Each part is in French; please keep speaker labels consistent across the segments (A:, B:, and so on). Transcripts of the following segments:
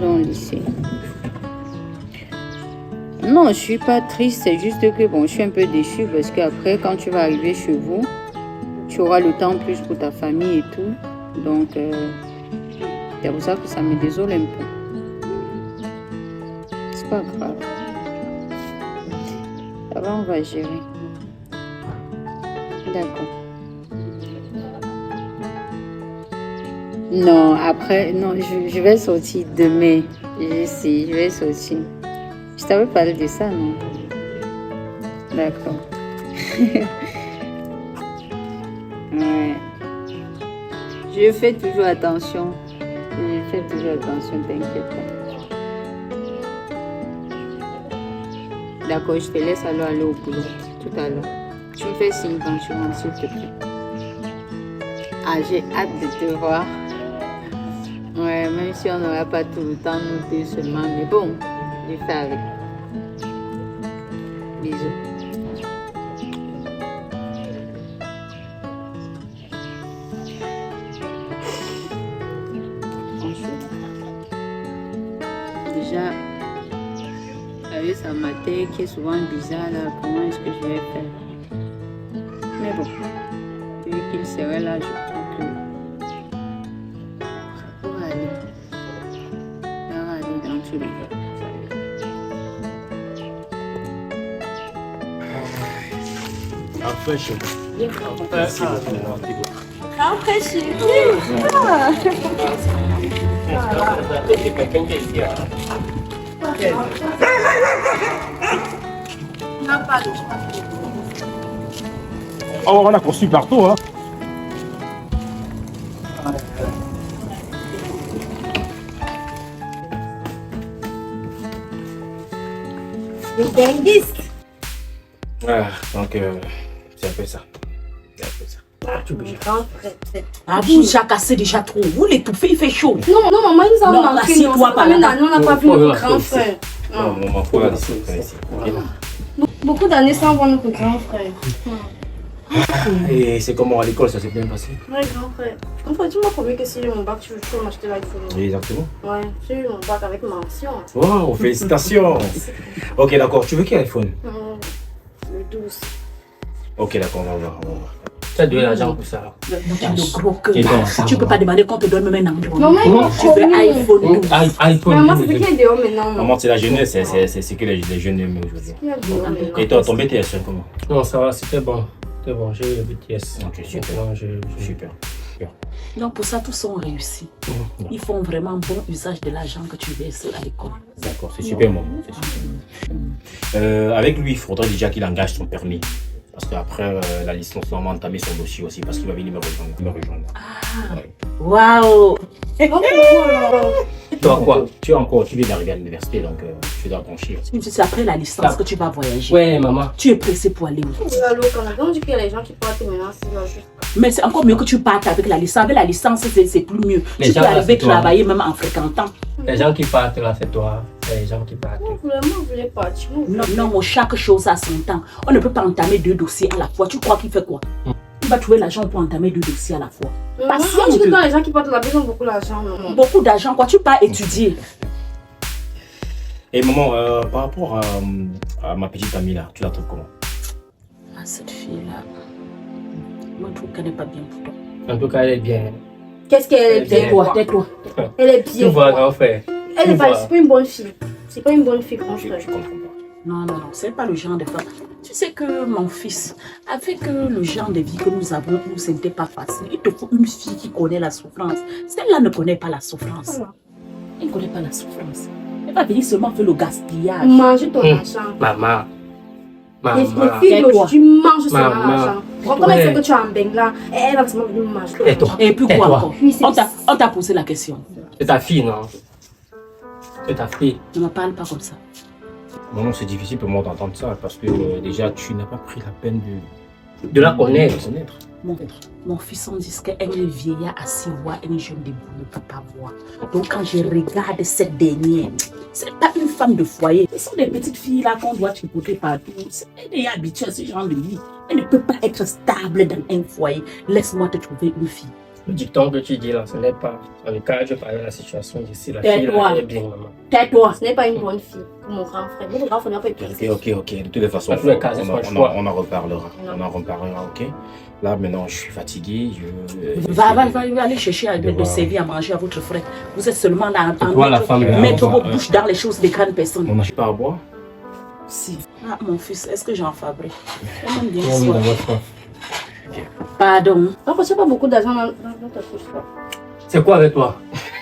A: dans le lycée. Non, je suis pas triste, c'est juste que bon, je suis un peu déçue parce qu'après, quand tu vas arriver chez vous, tu auras le temps plus pour ta famille et tout. Donc, c'est pour ça que ça me désole un peu. C'est pas grave. Ça va, on va gérer. D'accord. Non, après, non, je vais sortir demain. Je vais sortir. Je t'avais parlé de ça, non? D'accord. Ouais. Je fais toujours attention. T'inquiète pas. D'accord, je te laisse alors aller au boulot tout à l'heure. Tu me fais signe quand tu rentres, s'il te plaît. Ah, j'ai hâte de te voir. Ouais, même si on n'aura pas tout le temps, nous deux seulement. Mais bon, je fais avec. Bisous. Déjà, avec sa matin qui est souvent bizarre là, comment est-ce que je vais faire? Mais bon, vu qu'il serait là, je crois que ça pourrait aller. Ça va aller dans tous les cas.
B: Après, chez
C: Après, chez
B: Oh, on a construit partout, hein.
C: les denguistes.
B: Ah, donc, c'est un peu ça.
D: Ah, vous, j'ai cassé déjà trop. Vous l'étouffez, il fait chaud.
C: Non, non, maman, ils ont
D: Non,
C: manqué.
D: assieds-toi par là.
C: On n'a pas vu notre grand frère.
B: Non, maman, faut aller ici.
C: Beaucoup d'années sans voir notre grand frère.
B: Et c'est comment à l'école, ça s'est bien passé?
C: Ouais, grand frère. En fait, tu m'as promis que si j'ai mon bac, tu peux m'acheter l'iPhone.
B: Exactement.
C: Ouais, j'ai eu mon bac avec mention.
B: Wow, félicitations. Ok, d'accord. Tu veux quel iPhone?
C: Le 12.
B: Ok, d'accord, on va voir.
E: Tu as donné l'argent pour ça.
D: Le gros cœur.
E: Et donc,
D: Tu peux pas demander qu'on te donne même un endroit.
C: Maman, il m'a
D: Tu veux
C: promis.
D: iPhone 12.
E: iPhone.
C: Maman, c'est qui est dehors maintenant?
B: Maman, c'est la jeunesse, c'est ce que les jeunes aiment aujourd'hui.
C: Qui est dehors maintenant?
B: Et toi, ton BTS, c'est comment?
E: Non, ça va, c'était bon. C'était bon, j'ai eu le BTS.
B: Ok, super.
E: Non,
B: Super.
D: Donc pour ça, tous sont réussis. Ils font vraiment bon usage de l'argent que tu verses à l'école.
B: D'accord, c'est super, maman. C'est super. Avec lui, il faudrait déjà qu'il engage son permis. Parce qu'après la licence, on va entamer son dossier aussi parce qu'il va venir me rejoindre.
D: Waouh!
E: Toi, quoi?
B: Tu viens d'arriver à l'université, donc tu dois pencher aussi.
D: C'est après la licence que tu vas voyager.
E: Ouais, maman.
D: Tu es pressé pour aller où?
C: Allô, au Canada, on dit qu'il y a les gens qui partent maintenant, c'est juste.
D: Mais c'est encore mieux que tu partes avec la licence. Avec la licence, c'est plus mieux.
E: Les
D: Tu
E: gens
D: peux
E: là,
D: arriver
E: c'est toi.
D: travailler même en fréquentant.
E: Les gens qui partent là, c'est toi. C'est les gens qui partent.
C: Vraiment, vous voulez partir?
D: Non, non, chaque chose a son temps. On ne peut pas entamer 2 dossiers à la fois. Tu crois qu'il fait quoi? Il va trouver l'argent pour entamer 2 dossiers à la fois.
C: On dit que quand les gens qui partent là-bas, ils ont beaucoup d'argent.
D: Beaucoup d'argent, quoi. Tu pars étudier.
B: Et maman, par rapport à ma petite amie là, tu la trouves comment?
D: Ah, cette fille-là, moi, je trouve qu'elle n'est pas bien pour toi.
E: En tout cas, elle est bien.
C: Qu'est-ce qu'elle est bien?
D: Tais-toi, tais-toi.
C: Elle est bien.
E: Tu vois, grand frère.
C: Elle est pas, c'est pas une bonne fille. C'est pas une bonne fille, grand frère.
B: Je comprends pas.
D: Non, non, non, c'est pas le genre de femme. Tu sais que mon fils, avec le genre de vie que nous avons, nous, ce n'était pas facile. Il te faut une fille qui connaît la souffrance. Celle-là ne connaît pas la souffrance. Elle ne connaît pas la souffrance. Elle va venir seulement faire le gaspillage.
C: Manger ton argent.
E: Maman.
C: Les
E: Maman.
C: filles d'aujourd'hui, tu manges seulement
E: Maman.
C: l'argent. Comme elle sait que tu es en Bengla, elle va seulement venir manger.
E: Et toi?
D: Et puis
E: Et
D: quoi
E: toi?
D: encore? On t'a posé la question.
E: C'est ta fille, non? C'est ta fille.
D: Ne me parle pas comme ça.
B: Maman, c'est difficile pour moi d'entendre ça parce que déjà, tu n'as pas pris la peine
E: De la connaître.
B: de connaître.
D: Mon fils, on dit qu'elle est vieillard assis voir, elle est jeune debout, ne peut pas voir. Donc quand je regarde cette dernière, c'est pas une femme de foyer. Ce sont des petites filles là qu'on doit tripoter partout. Elle est habituée à ce genre de vie. Elle ne peut pas être stable dans un foyer. Laisse-moi te trouver une fille.
E: Le dicton que tu dis là, ce n'est pas. Dans le cas, je parle de la situation d'ici. La fille
D: Tais-toi.
E: là, elle est bien, maman.
D: Tais-toi.
C: Ce n'est pas une bonne fille, comme mon grand frère. Mon grand frère n'a pas été
B: Ok. De toutes les façons,
E: Dans tous les cas, c'est son choix.
B: on en reparlera. On en reparlera, ok. Là, maintenant, je suis fatigué.
D: Va aller chercher de servir à manger à votre frère. Vous êtes seulement là en
E: Toi, la femme,
D: mettre vos bouches dans les choses des grandes personnes.
B: On n'a pas à boire.
D: Si. Ah, mon fils, est-ce que j'en fabrique? Bien
E: Oui,
D: sûr.
E: dans votre choix.
D: Pardon.
C: Donc, tu n'as pas beaucoup d'argent dans ta couche, quoi.
E: C'est quoi avec toi?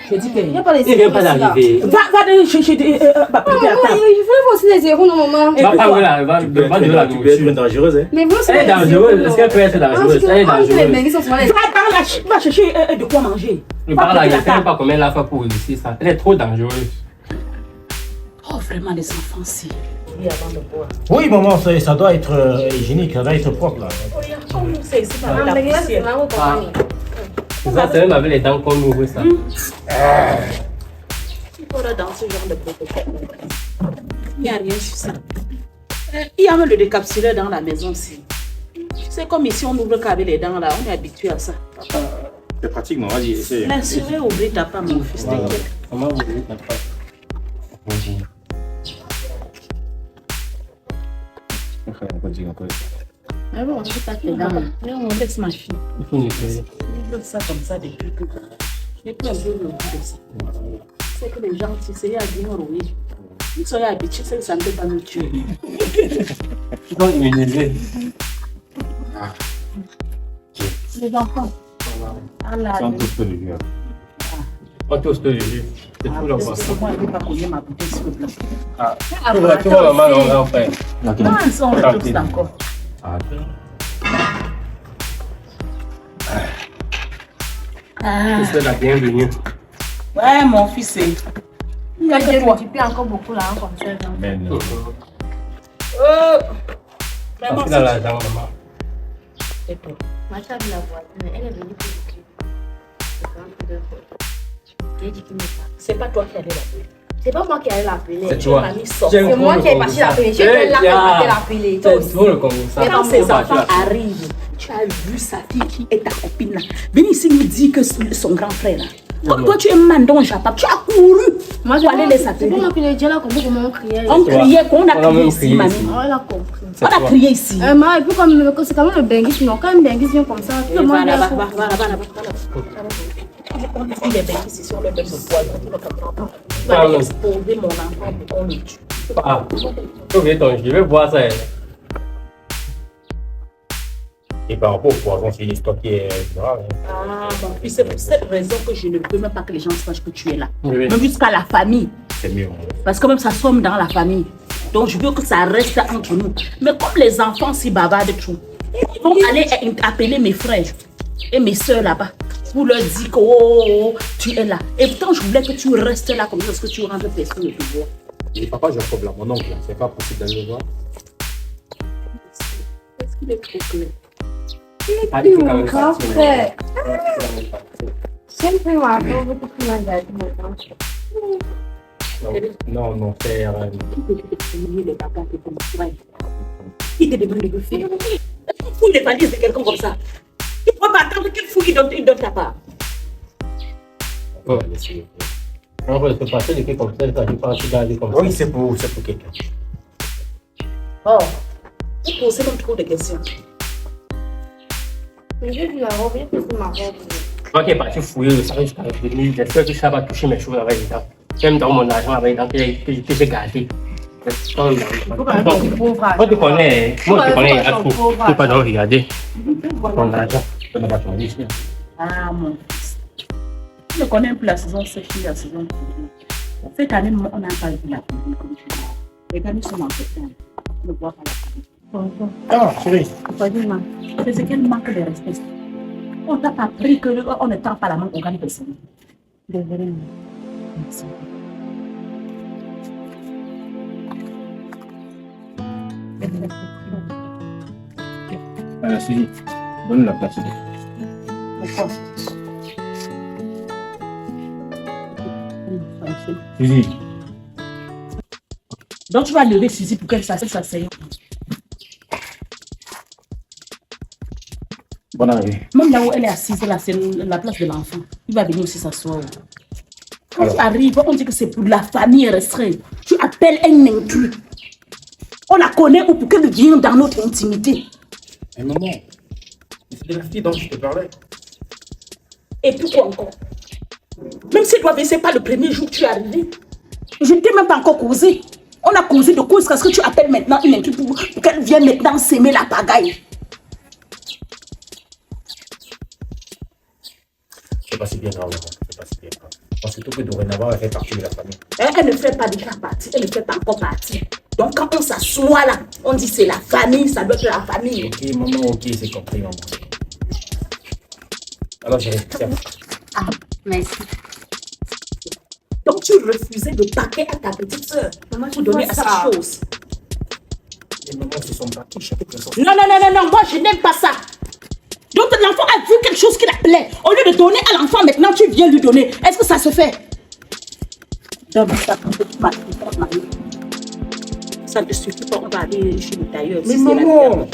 D: Je dis que...
C: Il n'y a pas les
E: Il vient pas d'arriver.
D: Va aller chercher des...
C: Maman, je voulais aussi les zéros, non, maman.
E: Va pas voir là, va de la
B: Tu peux être
E: nourriture.
B: dangereuse, hein.
C: Mais vous, c'est
E: Elle est dangereuse. Est-ce qu'elle peut être dangereuse? Elle est
C: les
E: dangereuse.
C: benguis sont souvent les...
D: Va par là, va chercher de quoi manger.
E: Le bar là, je ne sais pas combien elle a fait pour réussir ça. Elle est trop dangereuse.
D: Oh, vraiment, les enfants, si. Oui, avant de boire.
B: Oui, maman, ça doit être hygiénique, ça doit être propre, là.
D: Comme nous, c'est ici, par
C: Maman,
D: la
C: mais là, c'est
D: poussière.
C: vraiment compagnie.
E: C'est ça, c'est même avec les dents qu'on ouvre ça.
D: Il faudra dans ce genre de protocole. Il n'y a rien sur ça. Il y a même le décapsuleur dans la maison aussi. C'est comme ici, on ouvre qu'avec les dents là, on est habitué à ça.
B: C'est pratique, non? Vas-y, essaye.
D: L'insurer, ouvrir ta part, mon fils, t'inquiète.
E: Comment vous voulez ta part?
D: Mais bon, je ne pas tes dents. On laisse ma fille.
E: Il faut nettoyer.
D: Je veux ça comme ça depuis que j'ai pris un peu le goût de ça. C'est que les gens, si c'est à dire, oui. Ils sont habitués, c'est que ça ne peut pas nous tuer.
E: Ils sont immunisés.
D: Les enfants. Ah là,
E: On toast le jus. C'est tout leur boisson.
D: moi, je ne vais pas connaître ma bouteille sur le plat.
E: Tu vois maman, on va en faire.
D: Non, ils sont tous encore.
E: C'est la bienvenue.
D: Ouais, mon fils, c'est.
C: Il y a des multipliés encore beaucoup là, comme ça.
B: Mais non.
D: Vraiment,
E: Dans l'argent, maman.
D: c'est tout.
C: Ma chat de la voisine, elle est venue pour le cul. C'est un peu de faute. J'ai dit qu'il me parle.
D: C'est pas toi qui allais l'appeler.
C: C'est pas moi qui allais l'appeler.
E: C'est toi.
D: Mamie sort.
E: J'aime
C: C'est moi
E: trop
C: qui ai
E: le
C: parti
E: Congo, ça.
C: l'appeler. C'est elle là qui a parti l'appeler. Toi
E: C'est
C: aussi.
E: trop le Congo, ça.
C: Mais
D: Quand
C: non,
D: ces
C: non,
D: enfants arrivent, tu as vu sa fille qui est ta copine là. Viens ici nous dire que c'est son grand frère là. Toi, tu es mandon Japap, tu as couru.
C: Moi,
D: pour aller les
C: c'est
D: appeler.
C: pas moi qui l'ai dit, elle a compris comment on criait.
D: On criait, qu'on a
E: On a
D: crié
E: même
D: ici,
E: crié
D: mamie.
E: ici.
C: Oh, elle a compris.
D: On a crié ici.
C: Et puis comme c'est quand même le benguis, non, quand un benguis vient comme ça, tout le monde
D: Va
C: vient
D: là-bas,
C: pour-
D: va là-bas. On dit les bêtises ici sur le même poil. Tu vas aller exposer mon enfant pour qu'on le tue.
E: Ah, tu oublies ton jus, je vais boire ça.
B: Et par rapport au poison, c'est une histoire qui est grave.
D: Ah, mon fils, c'est pour cette raison que je ne veux même pas que les gens sachent que tu es là.
E: Oui.
D: Même jusqu'à la famille.
B: C'est mieux.
D: Parce que même ça somme dans la famille. Donc je veux que ça reste entre nous. Mais comme les enfants s'y bavardent tout, ils vont aller appeler mes frères et mes soeurs là-bas pour leur dire que oh, tu es là. Et pourtant je voulais que tu restes là comme ça parce que tu rentres personne ne te voit.
B: Et papa Jacob, là, mon oncle, c'est pas possible d'aller le voir.
D: Est-ce qu'il est trop clair?
E: Ah,
C: Oui,
E: il faut quand
C: mon
E: même
C: grand
E: partir,
C: frère.
E: mais-
C: Sempre eu abro, vou ter que mandar de novo.
B: Non, c'est...
D: Qui te dit de prier les papas que comme frère? Qui te demande de le faire? Fouille les valises de quelqu'un comme ça. Tu ne peux pas attendre qu'il fouille il donne ta part.
E: On va se passer des trucs comme ça, ça je pense qu'il va aller comme ça.
B: Oui, c'est pour quelqu'un.
D: Oh, vous posez même trop de questions.
C: Mais j'ai vu la robe, j'ai pris ma robe.
E: Moi qui est parti fouiller le salon jusqu'à venir, j'espère que ça va toucher mes choses avec les dents. Même dans mon argent avec les dents que j'ai gardé. Quand tu connais, moi je connais, il faut pas donc regarder ton argent.
D: Ah, mon fils. Je connais un peu la saison sèche et la saison chaude. Cette année, on n'a pas vu la pluie comme tu dis. Les gars, nous sommes en septembre. On ne voit pas la pluie.
B: Ah, chérie.
D: C'est quel manque de respect. On t'a pas appris qu'on ne tend pas la main au gars de personne. Désolé. Merci.
B: Suzy, donne la place.
D: Pourquoi?
B: Suzy.
D: Donc tu vas lever Suzy pour qu'elle s'asseye.
B: Bonne arrivée.
D: Même là où elle est assise, là, c'est la place de l'enfant. Il va venir aussi s'asseoir. Quand tu arrives, on dit que c'est pour la famille restreinte. Tu appelles un inclus. On la connaît ou pour qu'elle vienne dans notre intimité.
B: Mais maman, c'est de la fille dont je te parlais.
D: Et puis quoi encore? Même si toi, c'est pas le premier jour que tu es arrivé. Je ne t'ai même pas encore causé. On a causé de cause parce que tu appelles maintenant une inclus pour qu'elle vienne maintenant s'aimer la pagaille.
B: C'est pas si bien grave, maman. C'est pas si bien grave. Parce que tout que dorénavant, elle fait partie de la famille.
D: Elle ne fait pas déjà partie, elle ne fait pas encore partie. Donc quand on s'assoit là, on dit c'est la famille, ça doit être la famille.
B: Ok, maman, ok, c'est compris, maman. Alors, j'ai tiens.
C: Ah, merci.
D: Donc tu refusais de paquer à ta petite soeur pour donner à sa chose.
B: Et maman, c'est son paquet, chaque personne.
D: Non, moi je n'aime pas ça. Donc l'enfant a vu quelque chose qui la plaît. Au lieu de donner à l'enfant, maintenant tu viens lui donner. Est-ce que ça se fait? Donne ça quand tu vas te marier. Ça ne suffit pas, on va aller chez le tailleur.
B: Mais
D: Si c'est la
B: maman,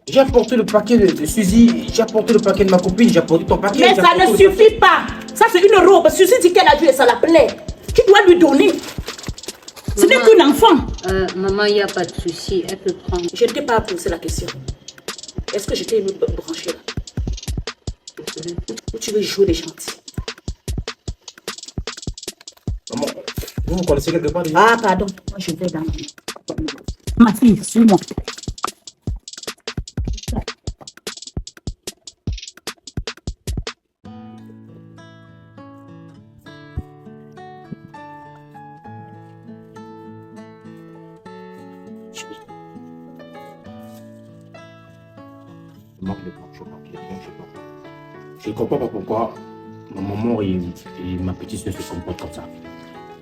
B: j'ai apporté le paquet de Suzy, j'ai apporté le paquet de ma copine, j'ai apporté ton paquet.
D: Mais ça ne suffit pas. Ça c'est une robe. Suzy dit qu'elle a vu et ça la plaît. Tu dois lui donner. Ce n'est qu'un enfant.
A: Maman, il n'y a pas de souci, elle peut prendre.
D: Je ne t'ai pas posé la question. Est-ce que je t'ai branché là? Ou tu veux jouer les gentils?
B: Maman, vous connaissez quelque part déjà?
D: Ah, pardon. Moi, je vais dans ma fille, suis-moi.
B: Je ne comprends pas pourquoi mon maman et ma petite soeur se comportent comme ça.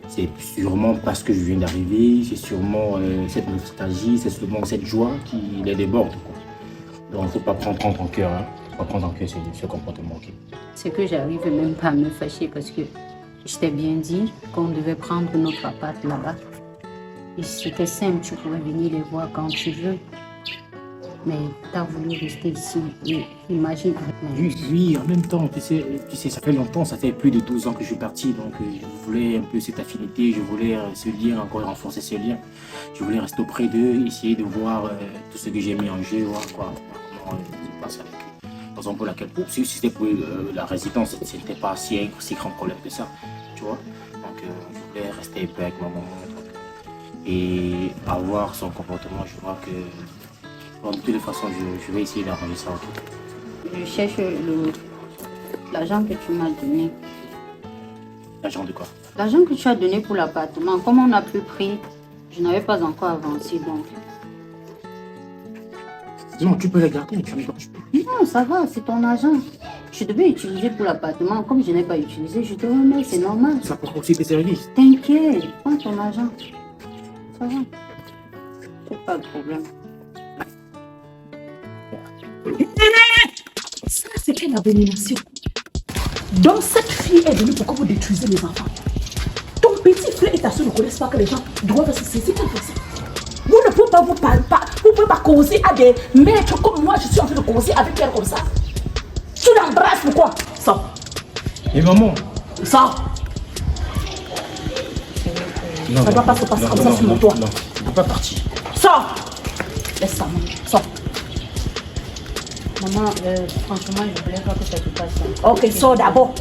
B: C'est sûrement parce que je viens d'arriver, c'est sûrement cette nostalgie, c'est sûrement cette joie qui les déborde, quoi. Donc il ne faut pas prendre en cœur, hein. Faut pas prendre en cœur ce comportement. Okay.
A: C'est que j'arrive même pas à me fâcher parce que je t'ai bien dit qu'on devait prendre notre appart là-bas. Et c'était simple, tu pouvais venir les voir quand tu veux. Mais tu as voulu rester ici. Et imagine.
B: Oui, en même temps, tu sais, ça fait longtemps, ça fait plus de 12 ans que je suis parti, donc je voulais un peu cette affinité, je voulais ce lien, encore renforcer ce lien. Je voulais rester auprès d'eux, essayer de voir tout ce que j'ai mis en jeu, voir quoi, comment se passe avec eux. Raison pour laquelle, si c'était pour la résidence, ce n'était pas si grand problème que ça, tu vois. Donc je voulais rester un peu avec ma maman. Et avoir son comportement, je vois que bon, de toutes les façons, je vais essayer d'arranger ça. Okay.
A: Je cherche l'argent que tu m'as donné.
B: L'argent de quoi?
A: L'argent que tu as donné pour l'appartement, comme on n'a plus pris, je n'avais pas encore avancé donc.
B: Non, tu peux les garder, tu les branches pas.
A: Non, ça va, c'est ton argent. Je devais utiliser pour l'appartement. Comme je n'ai pas utilisé, je te remets, c'est normal.
B: Ça prend aussi tes services.
A: T'inquiète, prends ton argent. Ça va. C'est pas de problème.
D: Ça, c'est quelle abomination. Donc, cette fille est venue pour que vous détruisez les enfants. Ton petit frère et ta soeur ne connaissent pas que les gens doivent se saisir comme ça. Vous ne pouvez pas vous parler, vous ne pouvez pas causer à des maîtres comme moi, je suis en train de causer avec elle comme ça. Tu l'embrasses, pourquoi? Sors.
B: Mais maman.
D: Sors. Ça ne doit pas se passer comme ça sur mon toit.
B: Non, je ne peux pas partir.
D: Sors. Laisse ça, maman. Sors.
A: Maman, franchement, je voulais pas que ça te passe.
D: Ok, sors d'abord.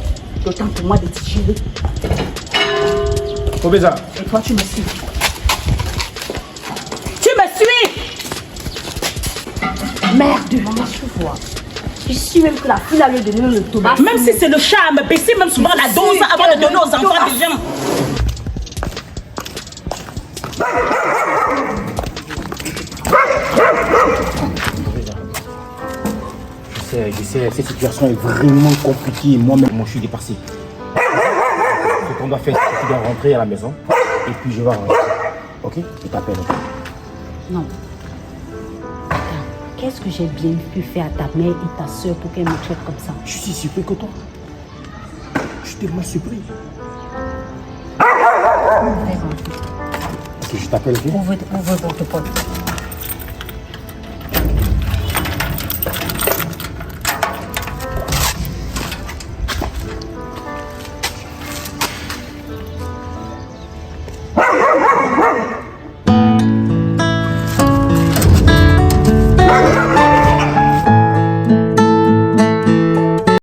D: Le temps pour moi de digérer.
B: Kobeza.
D: Et toi, tu me suis. Tu me suis. Merde.
C: Maman, je vois. Je suis même que la fille a le donné le tomate.
D: Même si c'est le chat à me baisser même souvent la dose avant de donner aux enfants des gens.
B: Je sais, cette situation est vraiment compliquée. Moi-même, je suis dépassé. Ce qu'on doit faire, c'est que tu dois rentrer à la maison. Et puis je vais rentrer. Ok? Je t'appelle. Okay?
C: Non. Attends, qu'est-ce que j'ai bien pu faire à ta mère et ta soeur pour qu'elles me traitent comme ça?
B: Je suis si surpris que toi. Je suis tellement surpris.
C: Allez, rentre.
B: Ok, je t'appelle. Okay?
C: Ouvre votre porte.